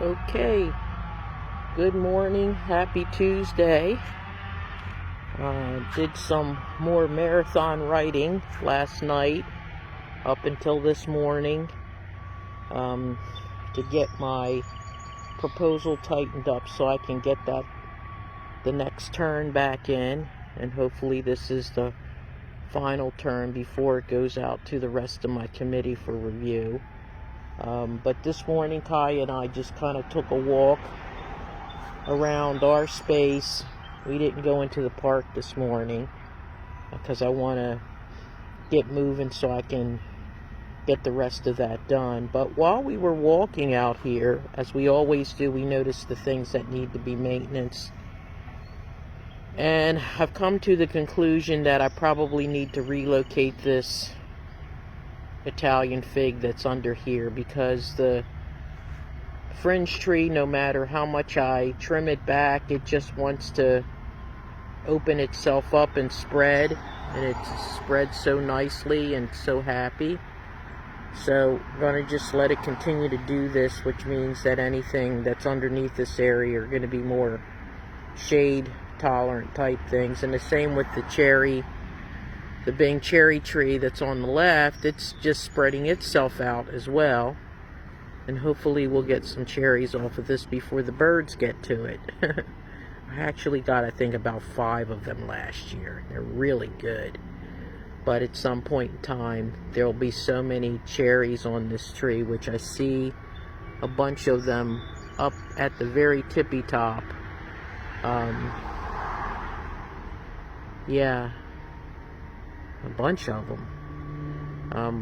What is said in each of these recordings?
Okay, good morning, happy Tuesday. Did some more marathon writing last night up until this morning to get my proposal tightened up so I can get the next turn back in, and hopefully this is the final turn before it goes out to the rest of my committee for review. But this morning, Kai and I just kind of took a walk around our space. We didn't go into the park this morning because I want to get moving so I can get the rest of that done. But while we were walking out here, as we always do, we noticed the things that need to be maintenance. And I've come to the conclusion that I probably need to relocate this Italian fig that's under here, because the fringe tree, no matter how much I trim it back, it just wants to open itself up and spread, and it spreads so nicely and so happy. So I'm going to just let it continue to do this, which means that anything that's underneath this area are going to be more shade tolerant type things. And the same with the Bing cherry tree that's on the left. It's just spreading itself out as well, and hopefully we'll get some cherries off of this before the birds get to it. I actually got, I think, about 5 of them last year. They're really good, but at some point in time there'll be so many cherries on this tree, which I see a bunch of them up at the very tippy top. Yeah, a bunch of them.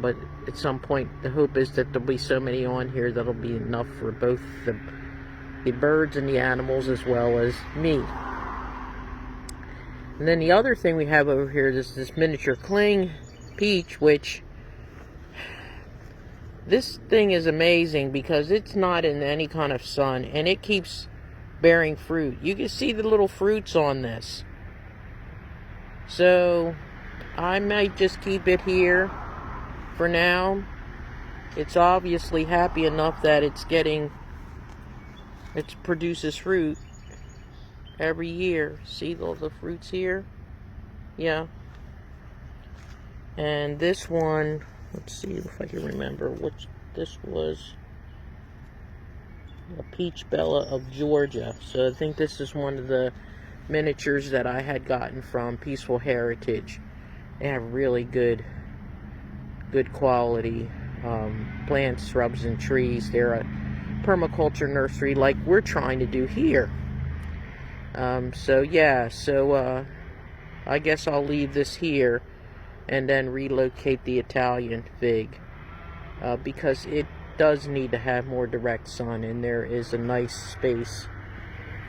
But at some point, the hope is that there'll be so many on here that'll be enough for both the birds and the animals, as well as me. And then the other thing we have over here is this miniature cling peach, which this thing is amazing because it's not in any kind of sun, and it keeps bearing fruit. You can see the little fruits on this. So I might just keep it here for now. It's obviously happy enough that it produces fruit every year. See all the fruits here? Yeah. And this one, let's see if I can remember which this was. A Peach Bella of Georgia. So I think this is one of the miniatures that I had gotten from Peaceful Heritage. They have really good quality plants, shrubs, and trees. They're a permaculture nursery like we're trying to do here. So yeah, I guess I'll leave this here and then relocate the Italian fig because it does need to have more direct sun, and there is a nice space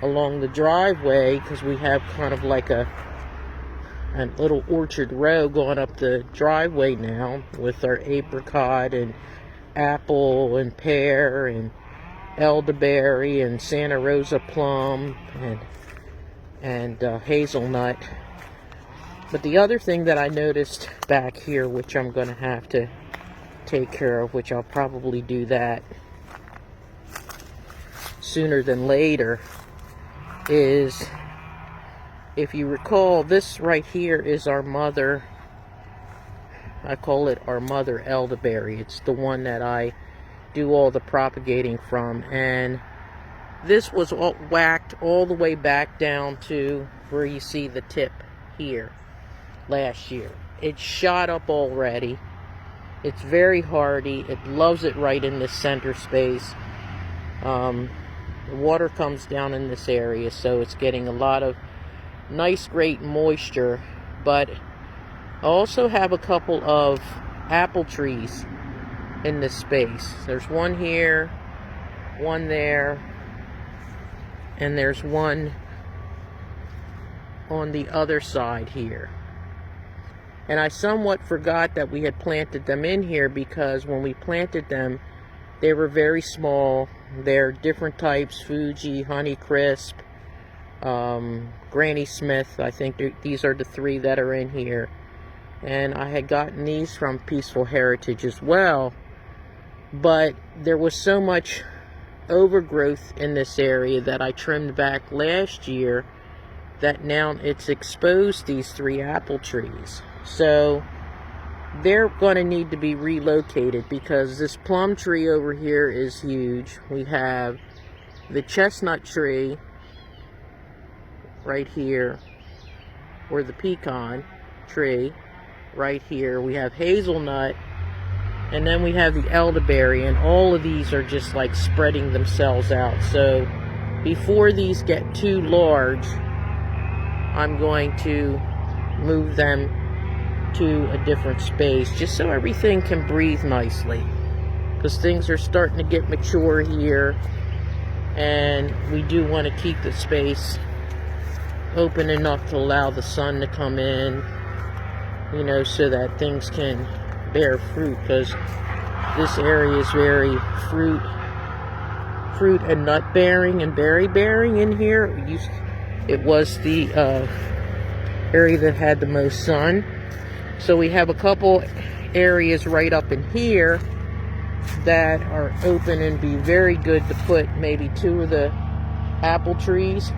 along the driveway because we have kind of like a little orchard row going up the driveway now, with our apricot and apple and pear and elderberry and Santa Rosa plum and hazelnut. But the other thing that I noticed back here, which I'm going to have to take care of, which I'll probably do that sooner than later, is, if you recall, this right here is our mother. I call it our mother elderberry. It's the one that I do all the propagating from, and this was all whacked all the way back down to where you see the tip here last year. It shot up already. It's very hardy. It loves it right in this center space. The water comes down in this area, so it's getting a lot of nice, great moisture. But I also have a couple of apple trees in this space. There's one here, one there, and there's one on the other side here. And I somewhat forgot that we had planted them in here, because when we planted them, they were very small. They're different types: Fuji, Honeycrisp, Granny Smith. I think these are the 3 that are in here. And I had gotten these from Peaceful Heritage as well. But there was so much overgrowth in this area that I trimmed back last year, that now it's exposed these 3 apple trees. So they're going to need to be relocated because this plum tree over here is huge. We have the chestnut tree right here, or the pecan tree right here. We have hazelnut, and then we have the elderberry, and all of these are just like spreading themselves out. So before these get too large, I'm going to move them to a different space just so everything can breathe nicely, because things are starting to get mature here, and we do want to keep the space open enough to allow the sun to come in, you know, so that things can bear fruit, because this area is very fruit and nut bearing and berry bearing in here. It was the area that had the most sun. So we have a couple areas right up in here that are open and be very good to put maybe 2 of the apple trees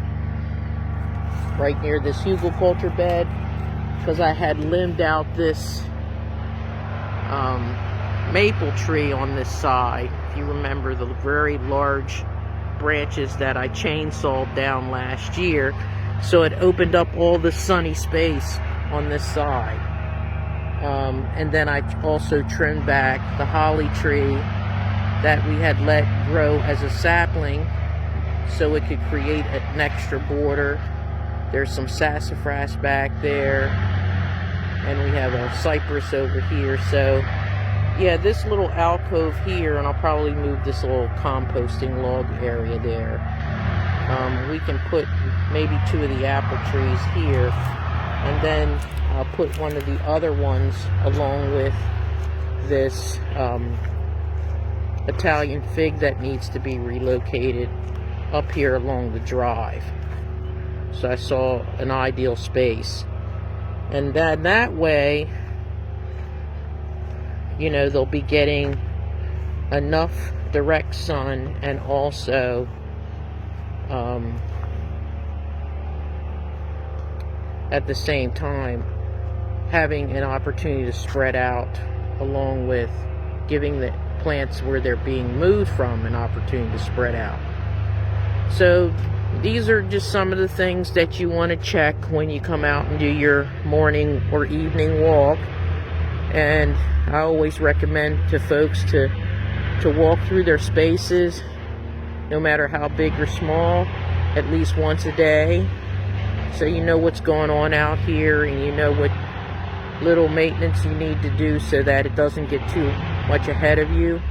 right near this hugelkultur bed, because I had limbed out this maple tree on this side. If you remember the very large branches that I chainsawed down last year, so it opened up all the sunny space on this side. And then I also trimmed back the holly tree that we had let grow as a sapling so it could create an extra border. There's some sassafras back there, and we have a cypress over here. So yeah, this little alcove here, and I'll probably move this little composting log area there. We can put maybe 2 of the apple trees here, and then I'll put one of the other ones along with this Italian fig that needs to be relocated up here along the drive. So I saw an ideal space, and that way, you know, they'll be getting enough direct sun, and also at the same time having an opportunity to spread out, along with giving the plants where they're being moved from an opportunity to spread out. So these are just some of the things that you want to check when you come out and do your morning or evening walk. And I always recommend to folks to walk through their spaces, no matter how big or small, at least once a day, so you know what's going on out here, and you know what little maintenance you need to do so that it doesn't get too much ahead of you.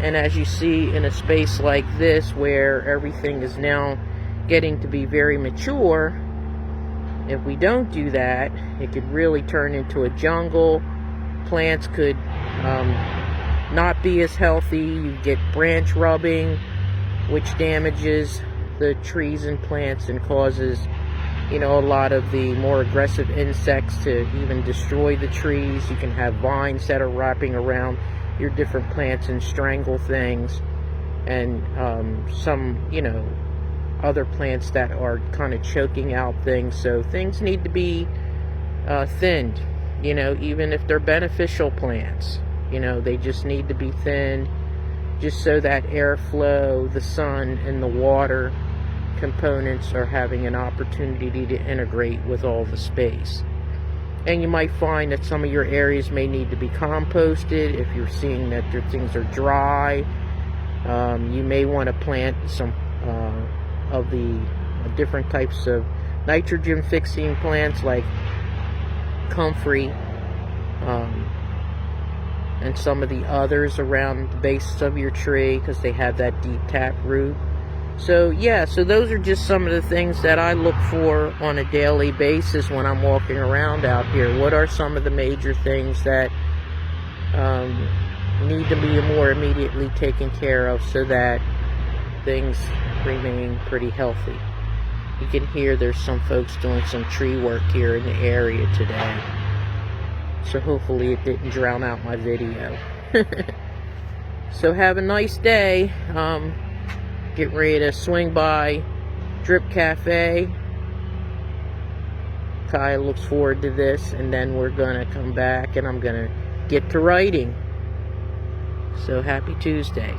And as you see, in a space like this where everything is now getting to be very mature, if we don't do that, it could really turn into a jungle. Plants could not be as healthy. You get branch rubbing, which damages the trees and plants and causes, you know, a lot of the more aggressive insects to even destroy the trees. You can have vines that are wrapping around your different plants and strangle things, and some, you know, other plants that are kind of choking out things. So things need to be thinned, you know, even if they're beneficial plants, you know, they just need to be thinned, just so that airflow, the sun, and the water components are having an opportunity to integrate with all the space. And you might find that some of your areas may need to be composted. If you're seeing that your things are dry, you may want to plant some of the different types of nitrogen fixing plants like comfrey, and some of the others around the base of your tree, because they have that deep tap root. So yeah, so those are just some of the things that I look for on a daily basis when I'm walking around out here. What are some of the major things that need to be more immediately taken care of so that things remain pretty healthy? You can hear there's some folks doing some tree work here in the area today, so hopefully it didn't drown out my video. So have a nice day. Get ready to swing by Drip Cafe. Kai looks forward to this, and then we're gonna come back and I'm gonna get to writing. So happy Tuesday.